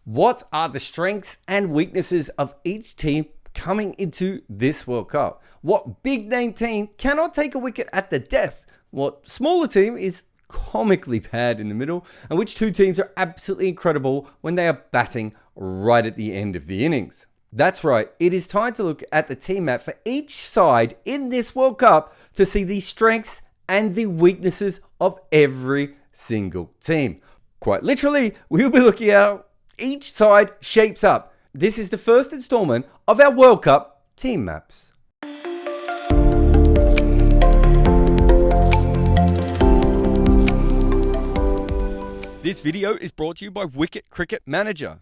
What are the strengths and weaknesses of each team coming into this World Cup? What big name team cannot take a wicket at the death? What smaller team is comically bad in the middle? And which two teams are absolutely incredible when they are batting right at the end of the innings? That's right, it is time to look at the team map for each side in this World Cup to see the strengths and the weaknesses of every single team. Quite literally, we'll be looking at how each side shapes up. This is the first installment of our World Cup team maps. This video is brought to you by Wicket Cricket Manager.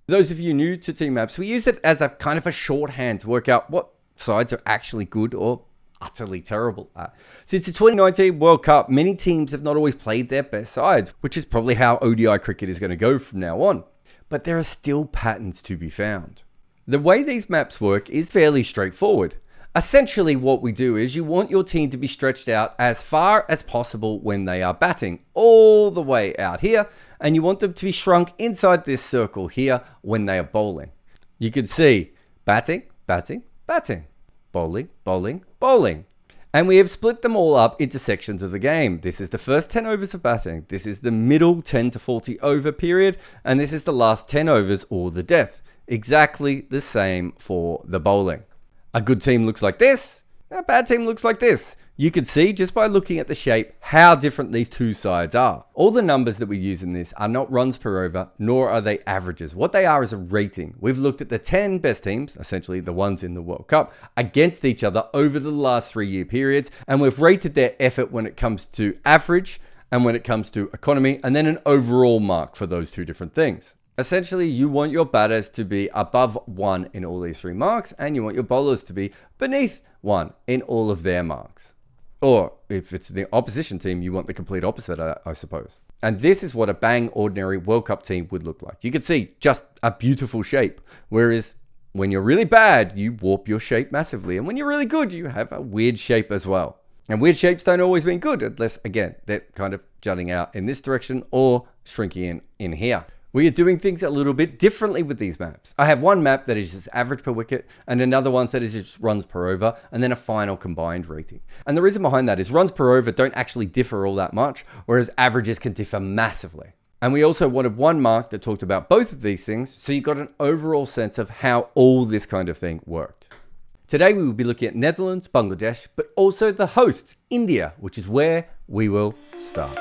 For those of you new to team maps, we use it as a kind of a shorthand to work out what sides are actually good or utterly terrible at. Since the 2019 World Cup, many teams have not always played their best sides, which is probably how ODI cricket is going to go from now on. But there are still patterns to be found. The way these maps work is fairly straightforward. Essentially what we do is you want your team to be stretched out as far as possible when they are batting, all the way out here, and you want them to be shrunk inside this circle here when they are bowling. You can see batting, batting, batting, bowling, bowling, bowling. And we have split them all up into sections of the game. This is the first 10 overs of batting. This is the middle 10 to 40 over period. And this is the last 10 overs or the death. Exactly the same for the bowling. A good team looks like this. A bad team looks like this. You can see just by looking at the shape how different these two sides are. All the numbers that we use in this are not runs per over, nor are they averages. What they are is a rating. We've looked at the 10 best teams, essentially the ones in the World Cup, against each other over the last 3-year periods, and we've rated their effort when it comes to average and when it comes to economy, and then an overall mark for those two different things. Essentially, you want your batters to be above 1 in all these 3 marks, and you want your bowlers to be beneath 1 in all of their marks. Or if it's the opposition team, you want the complete opposite, I suppose. And this is what a bang ordinary World Cup team would look like. You can see just a beautiful shape. Whereas when you're really bad, you warp your shape massively. And when you're really good, you have a weird shape as well. And weird shapes don't always mean good, unless, again, they're kind of jutting out in this direction or shrinking in here. We are doing things a little bit differently with these maps. I have one map that is just average per wicket and another one that is just runs per over and then a final combined rating. And the reason behind that is runs per over don't actually differ all that much, whereas averages can differ massively. And we also wanted one mark that talked about both of these things, so you got an overall sense of how all this kind of thing worked. Today we will be looking at Netherlands, Bangladesh, but also the hosts, India, which is where we will start.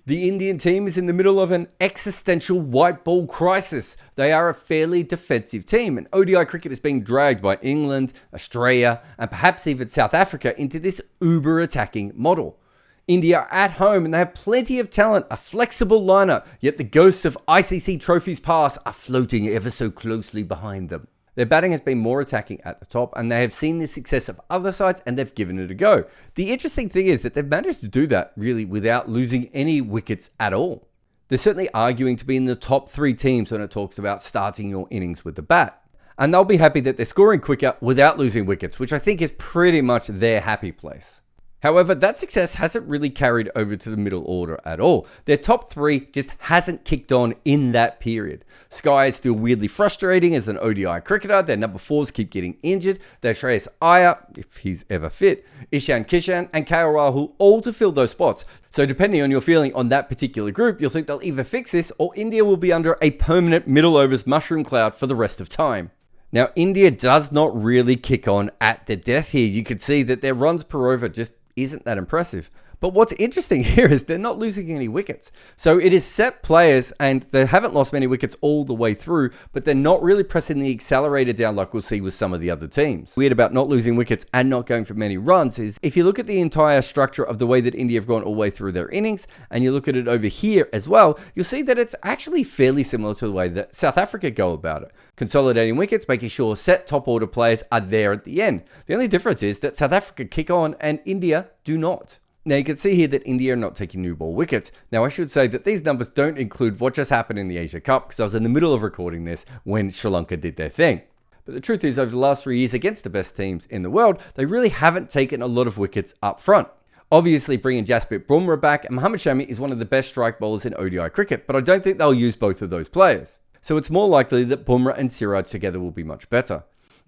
The Indian team is in the middle of an existential white ball crisis. They are a fairly defensive team, and ODI cricket is being dragged by England, Australia, and perhaps even South Africa into this uber attacking model. India are at home and they have plenty of talent, a flexible lineup, yet the ghosts of ICC trophies past are floating ever so closely behind them. Their batting has been more attacking at the top, and they have seen the success of other sides and they've given it a go. The interesting thing is that they've managed to do that really without losing any wickets at all. They're certainly arguing to be in the top 3 teams when it talks about starting your innings with the bat. And they'll be happy that they're scoring quicker without losing wickets, which I think is pretty much their happy place. However, that success hasn't really carried over to the middle order at all. Their top 3 just hasn't kicked on in that period. Sky is still weirdly frustrating as an ODI cricketer. Their number 4s keep getting injured. Their Shreyas Iyer, if he's ever fit, Ishan Kishan and KL Rahul all to fill those spots. So depending on your feeling on that particular group, you'll think they'll either fix this or India will be under a permanent middle overs mushroom cloud for the rest of time. Now, India does not really kick on at the death here. You can see that their runs per over just isn't that impressive. But what's interesting here is they're not losing any wickets. So it is set players and they haven't lost many wickets all the way through, but they're not really pressing the accelerator down like we'll see with some of the other teams. Weird about not losing wickets and not going for many runs is if you look at the entire structure of the way that India have gone all the way through their innings and you look at it over here as well, you'll see that it's actually fairly similar to the way that South Africa go about it. Consolidating wickets, making sure set top order players are there at the end. The only difference is that South Africa kick on and India do not. Now you can see here that India are not taking new ball wickets. Now I should say that these numbers don't include what just happened in the Asia Cup because I was in the middle of recording this when Sri Lanka did their thing. But the truth is over the last 3 years against the best teams in the world, they really haven't taken a lot of wickets up front. Obviously, bringing Jasprit Bumrah back, and Mohammad Shami is one of the best strike bowlers in ODI cricket, but I don't think they'll use both of those players. So it's more likely that Bumrah and Siraj together will be much better.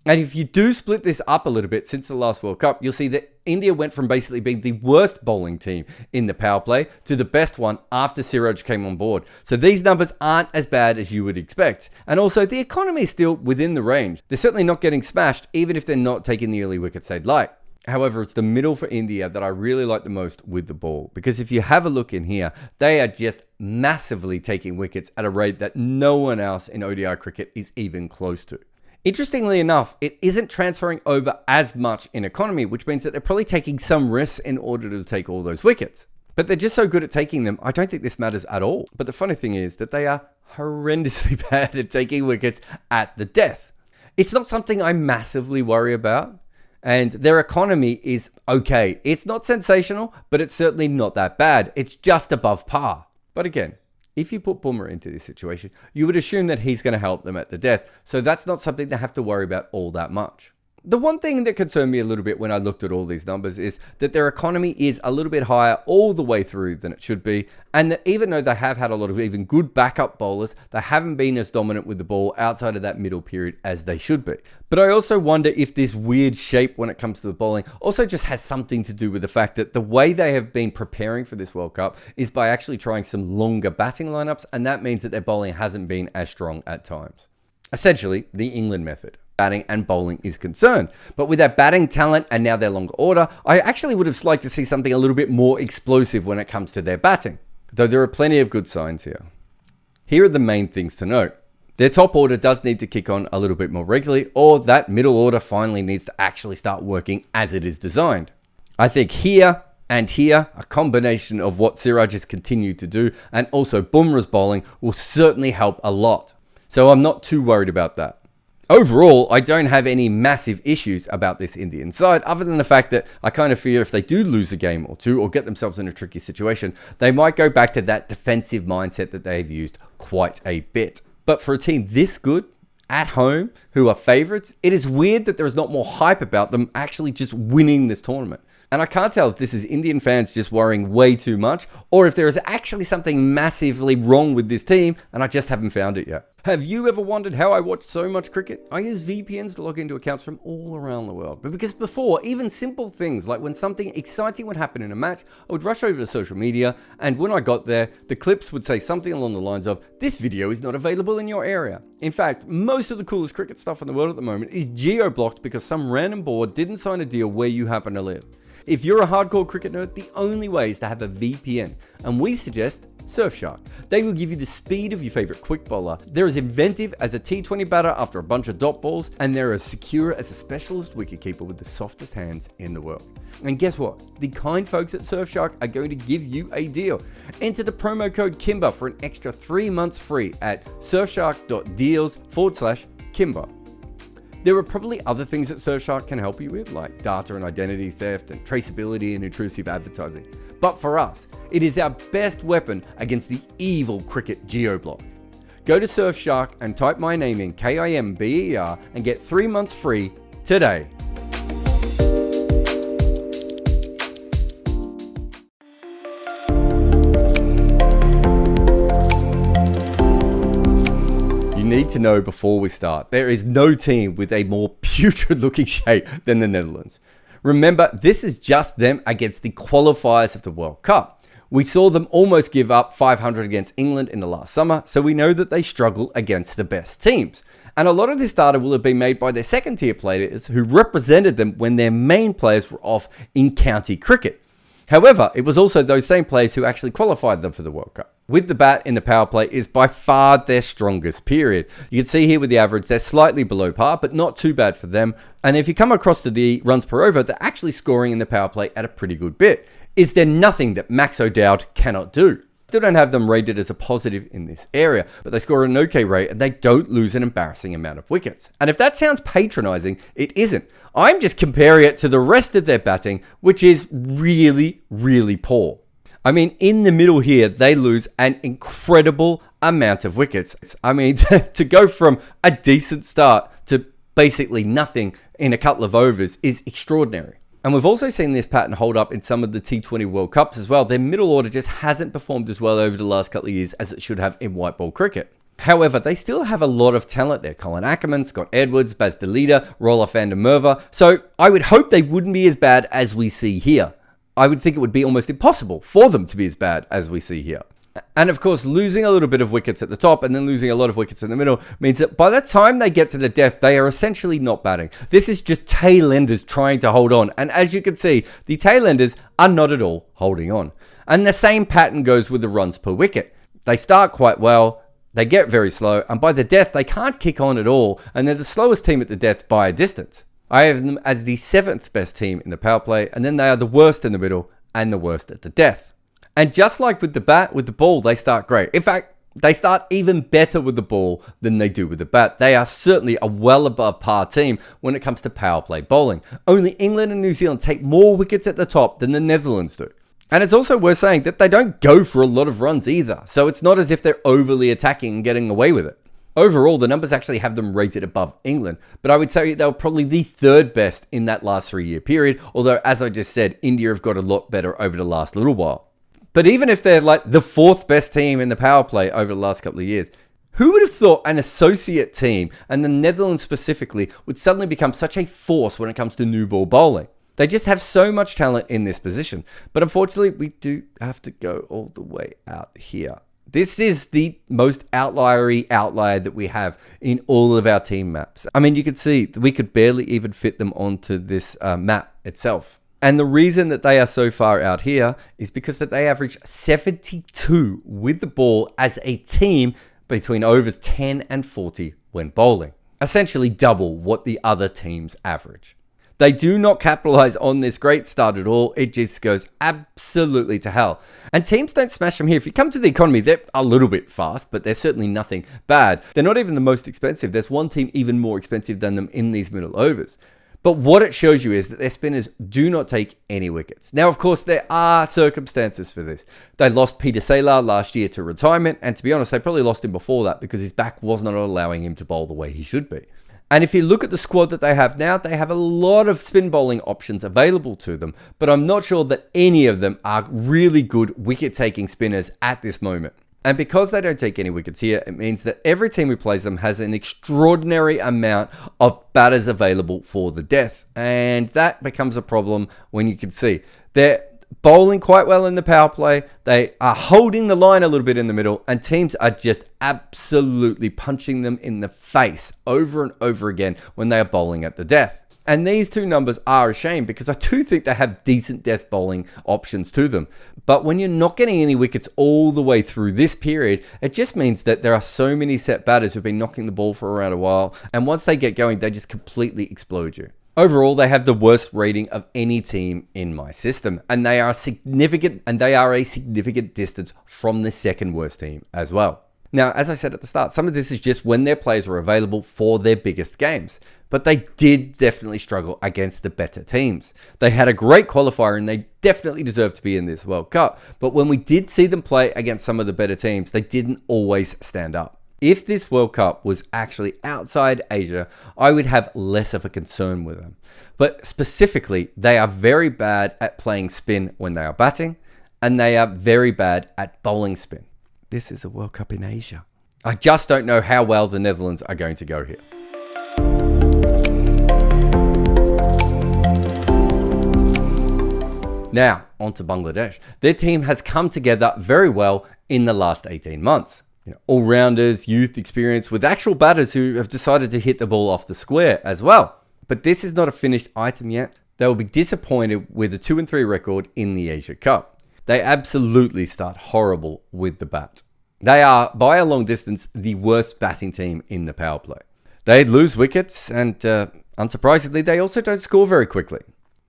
And if you do split this up a little bit since the last World Cup, you'll see that India went from basically being the worst bowling team in the power play to the best one after Siraj came on board. So these numbers aren't as bad as you would expect. And also, the economy is still within the range. They're certainly not getting smashed, even if they're not taking the early wickets they'd like. However, it's the middle for India that I really like the most with the ball. Because if you have a look in here, they are just massively taking wickets at a rate that no one else in ODI cricket is even close to. Interestingly enough, it isn't transferring over as much in economy, which means that they're probably taking some risks in order to take all those wickets. But they're just so good at taking them, I don't think this matters at all. But the funny thing is that they are horrendously bad at taking wickets at the death. It's not something I massively worry about. And their economy is okay. It's not sensational, but it's certainly not that bad. It's just above par. But again, if you put Bumrah into this situation, you would assume that he's going to help them at the death. So that's not something they have to worry about all that much. The one thing that concerned me a little bit when I looked at all these numbers is that their economy is a little bit higher all the way through than it should be. And that even though they have had a lot of even good backup bowlers, they haven't been as dominant with the ball outside of that middle period as they should be. But I also wonder if this weird shape when it comes to the bowling also just has something to do with the fact that the way they have been preparing for this World Cup is by actually trying some longer batting lineups. And that means that their bowling hasn't been as strong at times. Essentially, the England method. Batting and bowling is concerned. But with their batting talent and now their longer order, I actually would have liked to see something a little bit more explosive when it comes to their batting. Though there are plenty of good signs here. Here are the main things to note. Their top order does need to kick on a little bit more regularly, or that middle order finally needs to actually start working as it is designed. I think here and here, a combination of what Siraj has continued to do and also Bumrah's bowling will certainly help a lot. So I'm not too worried about that. Overall, I don't have any massive issues about this Indian side, other than the fact that I kind of fear if they do lose a game or two or get themselves in a tricky situation, they might go back to that defensive mindset that they've used quite a bit. But for a team this good, at home, who are favourites, it is weird that there is not more hype about them actually just winning this tournament. And I can't tell if this is Indian fans just worrying way too much, or if there is actually something massively wrong with this team, and I just haven't found it yet. Have you ever wondered how I watch so much cricket? I use VPNs to log into accounts from all around the world. But because before, even simple things like when something exciting would happen in a match, I would rush over to social media, and when I got there, the clips would say something along the lines of, "This video is not available in your area." In fact, most of the coolest cricket stuff in the world at the moment is geo-blocked because some random board didn't sign a deal where you happen to live. If you're a hardcore cricket nerd, the only way is to have a VPN, and we suggest Surfshark. They will give you the speed of your favorite quick bowler. They're as inventive as a T20 batter after a bunch of dot balls, and they're as secure as a specialist wicketkeeper with the softest hands in the world. And guess what? The kind folks at Surfshark are going to give you a deal. Enter the promo code Kimber for an extra 3 months free at surfshark.deals/Kimber. There are probably other things that Surfshark can help you with, like data and identity theft and traceability and intrusive advertising. But for us, it is our best weapon against the evil cricket geo-block. Go to Surfshark and type my name in, KIMBER, and get 3 months free today. Need to know before we start, there is no team with a more putrid looking shape than the Netherlands. Remember, this is just them against the qualifiers of the World Cup. We saw them almost give up 500 against England in the last summer, so we know that they struggle against the best teams. And a lot of this data will have been made by their second tier players who represented them when their main players were off in county cricket. However, it was also those same players who actually qualified them for the World Cup. With the bat in the power play is by far their strongest period. You can see here with the average, they're slightly below par, but not too bad for them. And if you come across to the runs per over, they're actually scoring in the power play at a pretty good bit. Is there nothing that Max O'Dowd cannot do? Still don't have them rated as a positive in this area, but they score an okay rate and they don't lose an embarrassing amount of wickets. And if that sounds patronizing, it isn't. I'm just comparing it to the rest of their batting, which is really, really poor. I mean, in the middle here, they lose an incredible amount of wickets. I mean, to go from a decent start to basically nothing in a couple of overs is extraordinary. And we've also seen this pattern hold up in some of the T20 World Cups as well. Their middle order just hasn't performed as well over the last couple of years as it should have in white ball cricket. However, they still have a lot of talent there. Colin Ackerman, Scott Edwards, Baz de Leader, Roelof van der Merwe. So I would hope they wouldn't be as bad as we see here. I would think it would be almost impossible for them to be as bad as we see here. And of course, losing a little bit of wickets at the top and then losing a lot of wickets in the middle means that by the time they get to the death, they are essentially not batting. This is just tail-enders trying to hold on. And as you can see, the tail-enders are not at all holding on. And the same pattern goes with the runs per wicket. They start quite well, they get very slow, and by the death, they can't kick on at all, and they're the slowest team at the death by a distance. I have them as the 7th best team in the power play, and then they are the worst in the middle and the worst at the death. And just like with the bat, with the ball, they start great. In fact, they start even better with the ball than they do with the bat. They are certainly a well above par team when it comes to power play bowling. Only England and New Zealand take more wickets at the top than the Netherlands do. And it's also worth saying that they don't go for a lot of runs either. So it's not as if they're overly attacking and getting away with it. Overall, the numbers actually have them rated above England, but I would say they were probably the 3rd best in that last 3-year period. Although, as I just said, India have got a lot better over the last little while. But even if they're like the 4th best team in the power play over the last couple of years, who would have thought an associate team, and the Netherlands specifically, would suddenly become such a force when it comes to new ball bowling? They just have so much talent in this position. But unfortunately, we do have to go all the way out here. This is the most outlier that we have in all of our team maps. I mean, you can see we could barely even fit them onto this map itself. And the reason that they are so far out here is because that they average 72 with the ball as a team between overs 10 and 40 when bowling. Essentially double what the other teams average. They do not capitalize on this great start at all. It just goes absolutely to hell. And teams don't smash them here. If you come to the economy, they're a little bit fast, but they're certainly nothing bad. They're not even the most expensive. There's one team even more expensive than them in these middle overs. But what it shows you is that their spinners do not take any wickets. Now, of course, there are circumstances for this. They lost Peter Saylor last year to retirement, and to be honest, they probably lost him before that because his back was not allowing him to bowl the way he should be. And if you look at the squad that they have now, they have a lot of spin bowling options available to them, but I'm not sure that any of them are really good wicket-taking spinners at this moment. And because they don't take any wickets here, it means that every team who plays them has an extraordinary amount of batters available for the death. And that becomes a problem when you can see they're bowling quite well in the power play. They are holding the line a little bit in the middle, and teams are just absolutely punching them in the face over and over again when they are bowling at the death. And these two numbers are a shame because I do think they have decent death bowling options to them. But when you're not getting any wickets all the way through this period, it just means that there are so many set batters who've been knocking the ball for around a while. And once they get going, they just completely explode you. Overall, they have the worst rating of any team in my system. And they are significant, and they are a significant distance from the second worst team as well. Now, as I said at the start, some of this is just when their players were available for their biggest games. But they did definitely struggle against the better teams. They had a great qualifier and they definitely deserve to be in this World Cup. But when we did see them play against some of the better teams, they didn't always stand up. If this World Cup was actually outside Asia, I would have less of a concern with them. But specifically, they are very bad at playing spin when they are batting, and they are very bad at bowling spin. This is a World Cup in Asia. I just don't know how well the Netherlands are going to go here. Now, on to Bangladesh. Their team has come together very well in the last 18 months. All-rounders, youth experience with actual batters who have decided to hit the ball off the square as well. But this is not a finished item yet. They will be disappointed with a 2-3 record in the Asia Cup. They absolutely start horrible with the bat. They are, by a long distance, the worst batting team in the power play. They lose wickets and, unsurprisingly, they also don't score very quickly.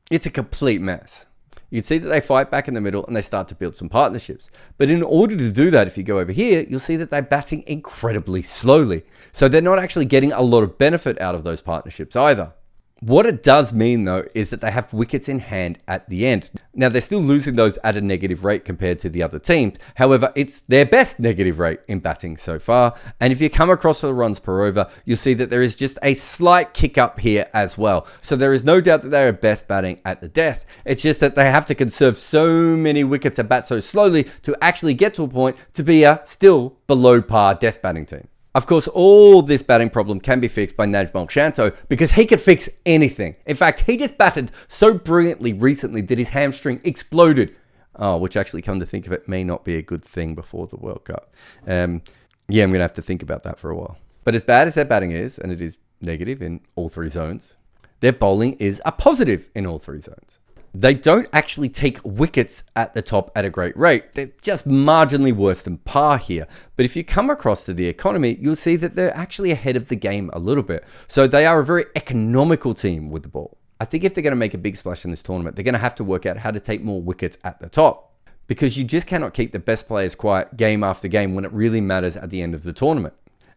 It's a complete mess. You can see that they fight back in the middle and they start to build some partnerships. But in order to do that, if you go over here, you'll see that they're batting incredibly slowly. So they're not actually getting a lot of benefit out of those partnerships either. What it does mean, though, is that they have wickets in hand at the end. Now, they're still losing those at a negative rate compared to the other teams. However, it's their best negative rate in batting so far. And if you come across the runs per over, you'll see that there is just a slight kick up here as well. So there is no doubt that they are best batting at the death. It's just that they have to conserve so many wickets and bat so slowly to actually get to a point to be a still below par death batting team. Of course, all this batting problem can be fixed by Najmal Shanto because he could fix anything. In fact, he just batted so brilliantly recently that his hamstring exploded. Oh, which actually, come to think of it, may not be a good thing before the World Cup. Yeah, I'm going to have to think about that for a while. But as bad as their batting is, and it is negative in all three zones, their bowling is a positive in all three zones. They don't actually take wickets at the top at a great rate. They're just marginally worse than par here. But if you come across to the economy, you'll see that they're actually ahead of the game a little bit. So they are a very economical team with the ball. I think if they're going to make a big splash in this tournament, they're going to have to work out how to take more wickets at the top. Because you just cannot keep the best players quiet game after game when it really matters at the end of the tournament.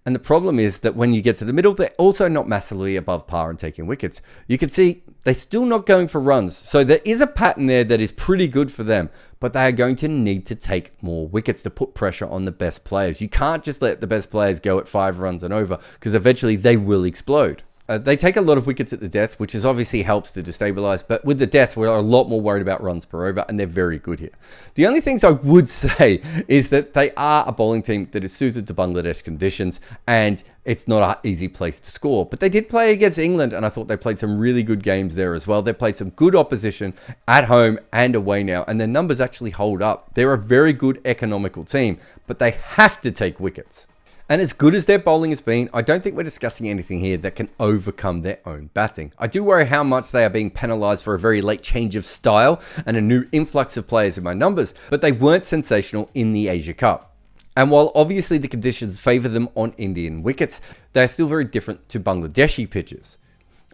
And the problem is that when you get to the middle, they're also not massively above par and taking wickets. You can see they're still not going for runs. So there is a pattern there that is pretty good for them, but they are going to need to take more wickets to put pressure on the best players. You can't just let the best players go at 5 runs and over because eventually they will explode. They take a lot of wickets at the death, which is obviously helps to destabilize. But with the death, we're a lot more worried about runs per over, and they're very good here. The only things I would say is that they are a bowling team that is suited to Bangladesh conditions, and it's not an easy place to score. But they did play against England, and I thought they played some really good games there as well. They played some good opposition at home and away now, and their numbers actually hold up. They're a very good economical team, but they have to take wickets. And as good as their bowling has been, I don't think we're discussing anything here that can overcome their own batting. I do worry how much they are being penalised for a very late change of style and a new influx of players in my numbers, but they weren't sensational in the Asia Cup. And while obviously the conditions favour them on Indian wickets, they are still very different to Bangladeshi pitches.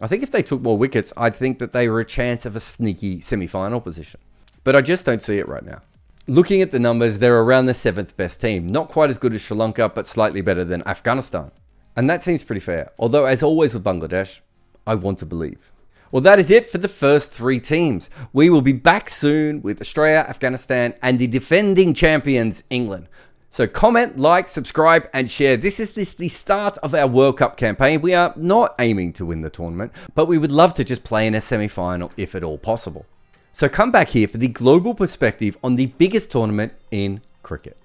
I think if they took more wickets, I'd think that they were a chance of a sneaky semi-final position. But I just don't see it right now. Looking at the numbers, they're around the 7th best team. Not quite as good as Sri Lanka, but slightly better than Afghanistan. And that seems pretty fair. Although, as always with Bangladesh, I want to believe. Well, that is it for the first 3 teams. We will be back soon with Australia, Afghanistan, and the defending champions, England. So comment, like, subscribe, and share. This is the start of our World Cup campaign. We are not aiming to win the tournament, but we would love to just play in a semi-final if at all possible. So come back here for the global perspective on the biggest tournament in cricket.